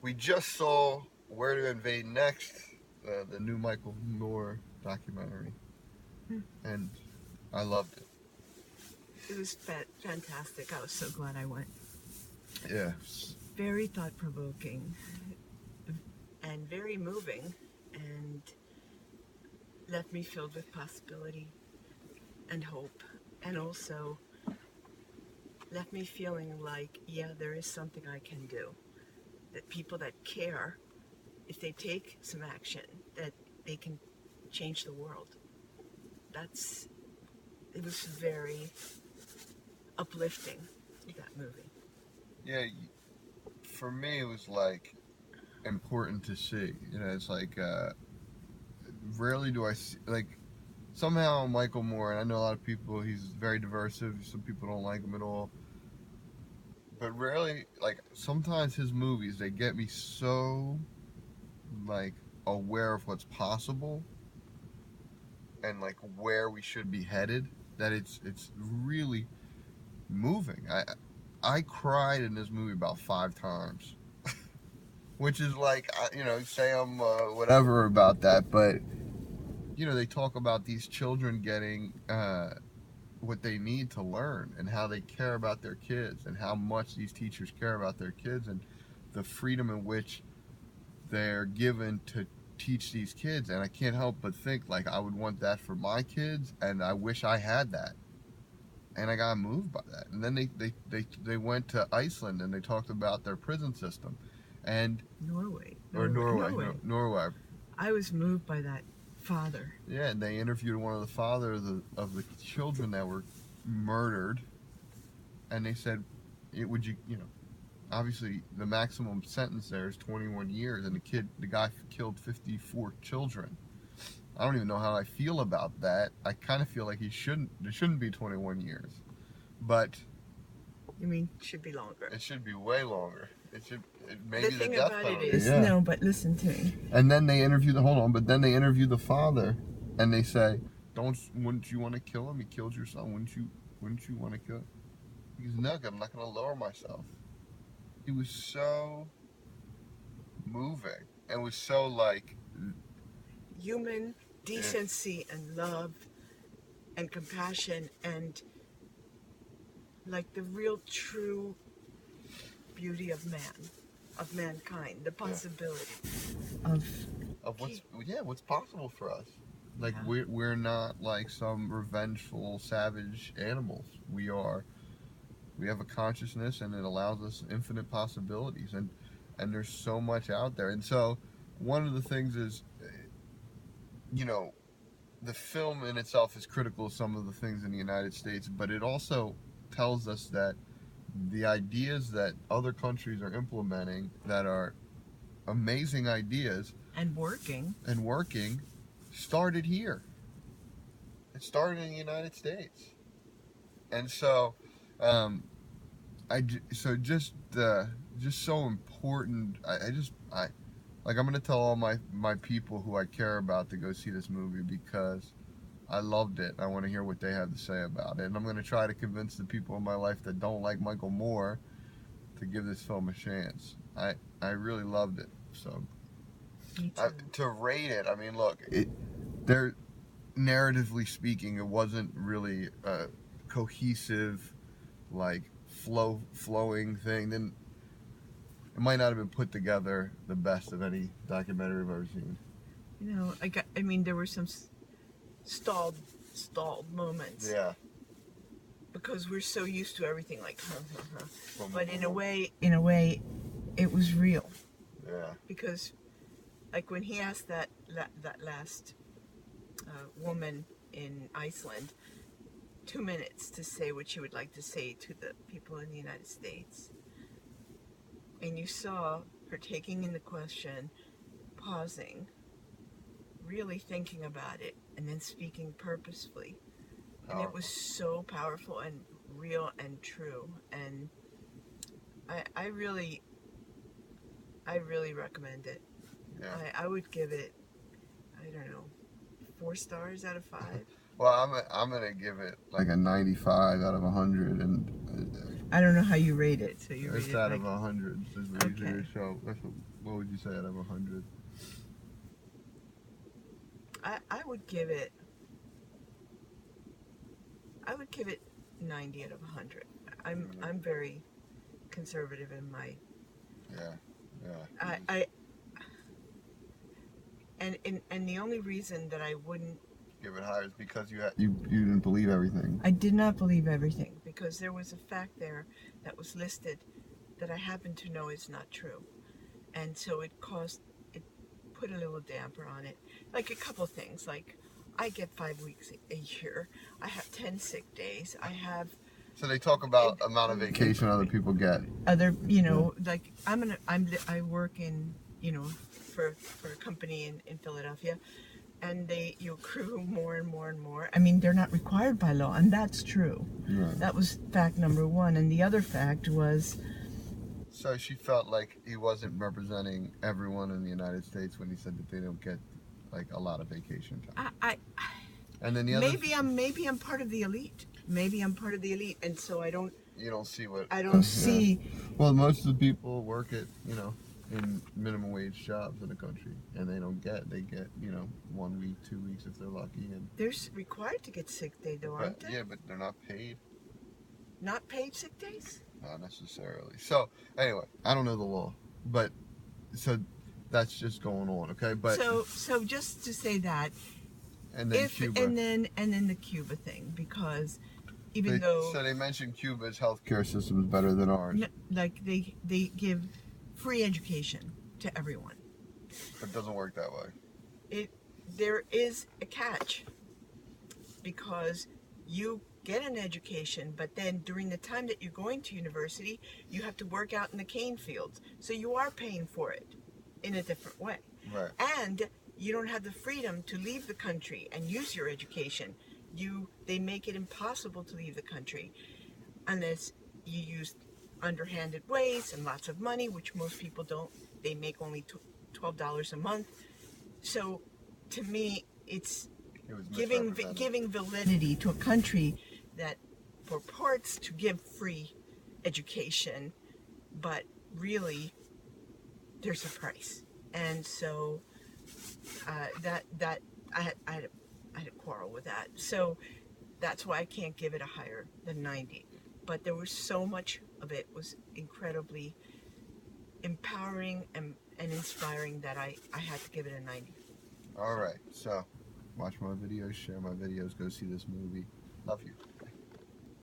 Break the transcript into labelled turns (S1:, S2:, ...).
S1: we just saw Where to Invade Next, the new Michael Moore documentary, and I loved it.
S2: It was fantastic. I was so glad I went.
S1: Yeah.
S2: Very thought-provoking and very moving, and left me filled with possibility and hope, and also left me feeling like, yeah, there is something I can do. That people that care, if they take some action, that they can change the world. It was very uplifting, that movie.
S1: Yeah, for me it was like important to see. You know, it's like rarely do I see like somehow Michael Moore, and I know a lot of people. He's very diversive. Some people don't like him at all, but rarely like sometimes his movies they get me so like aware of what's possible and like where we should be headed that it's really moving. I cried in this movie about 5 times, which is like you know say I'm whatever about that, but you know they talk about these children getting what they need to learn and how they care about their kids and how much these teachers care about their kids and the freedom in which they're given to teach these kids. And I can't help but think like I would want that for my kids, and I wish I had that. And I got moved by that. And then they went to Iceland and they talked about their prison system, and
S2: Norway.
S1: Norway.
S2: I was moved by that father.
S1: Yeah, and they interviewed one of the fathers of the children that were murdered, and they said, "Would you, you know, obviously the maximum sentence there is 21 years, and the guy killed 54 children. I don't even know how I feel about that. I kind of feel like there shouldn't be 21 years, but
S2: You mean it should be longer?
S1: it should be way longer. Maybe
S2: the thing
S1: death
S2: about
S1: penalty.
S2: it is, yeah. No, but listen to me.
S1: And then they interview but then they interview the father, and they say, wouldn't you want to kill him? He killed your son. Wouldn't you want to kill him? He goes, no, I'm not going to lower myself. It was so moving. It was so like
S2: human decency and love and compassion and like the real true beauty of mankind, the possibility of
S1: what's possible for us. Like we're not like some revengeful savage animals. We have a consciousness, and it allows us infinite possibilities, and there's so much out there. And so one of the things is, you know, the film in itself is critical of some of the things in the United States, but it also tells us that the ideas that other countries are implementing that are amazing ideas
S2: and working
S1: started here. It started in the United States. And so just so important. I'm gonna tell all my people who I care about to go see this movie because I loved it. I want to hear what they have to say about it, and I'm gonna try to convince the people in my life that don't like Michael Moore to give this film a chance. I really loved it. So to rate it, I mean, look, narratively speaking, it wasn't really a cohesive, like flowing thing. Then it might not have been put together the best of any documentary I've ever seen.
S2: You know, I mean, there were some stalled moments.
S1: Yeah.
S2: Because we're so used to everything like, but in a way, it was real.
S1: Yeah.
S2: Because, like when he asked that last woman in Iceland 2 minutes to say what she would like to say to the people in the United States, and you saw her taking in the question, pausing, really thinking about it, and then speaking purposefully. And it was so powerful and real and true. And I really recommend it. Yeah. I would give it, I don't know, 4 stars out of 5.
S1: Well, I'm gonna give it like a 95 out of 100, and
S2: I don't know how you rate it. So you rate
S1: It's
S2: it
S1: out
S2: like
S1: of 100. Is what usually
S2: okay.
S1: your show. What would you say out of 100?
S2: I would give it 90 out of 100. I'm very conservative in my
S1: Yeah, yeah.
S2: I and the only reason that I wouldn't
S1: Give it higher is because you didn't believe everything.
S2: I did not believe everything because there was a fact there that was listed that I happen to know is not true. And so it put a little damper on it. Like a couple things, like I get 5 weeks a year. I have 10 sick days. I have
S1: So they talk about amount of vacation other people get.
S2: other, like I work in, for a company in Philadelphia, and you accrue more and more and more. I mean, they're not required by law, and that's true.
S1: Right.
S2: That was fact number one, and the other fact was.
S1: So she felt like he wasn't representing everyone in the United States when he said that they don't get like a lot of vacation time. And then the other.
S2: Maybe I'm part of the elite. Maybe I'm part of the elite, and so I don't.
S1: You don't see what.
S2: I don't see.
S1: Well, most of the people work at in minimum wage jobs in the country, and they get 1 week, 2 weeks if they're lucky, and
S2: They're required to get sick day though, aren't they?
S1: yeah, but they're not paid.
S2: Not paid sick days?
S1: Not necessarily. So anyway, I don't know the law, but so that's just going on, okay? But
S2: so just to say that,
S1: and then Cuba,
S2: and then the Cuba thing, because even though
S1: they mentioned Cuba's healthcare system is better than ours,
S2: like they give free education to everyone.
S1: but it doesn't work that way.
S2: There is a catch, because you get an education, but then during the time that you're going to university, you have to work out in the cane fields. So you are paying for it in a different way.
S1: Right.
S2: And you don't have the freedom to leave the country and use your education. They make it impossible to leave the country unless you use underhanded ways and lots of money, which most people don't. They make only $12 a month. So to me, it's giving validity to a country that purports to give free education, but really there's a price. And so that I had a quarrel with that. So that's why I can't give it a higher than 90. But there was so much of it was incredibly empowering and inspiring that I had to give it a 90.
S1: All right, so watch my videos, share my videos, go see this movie. Love you.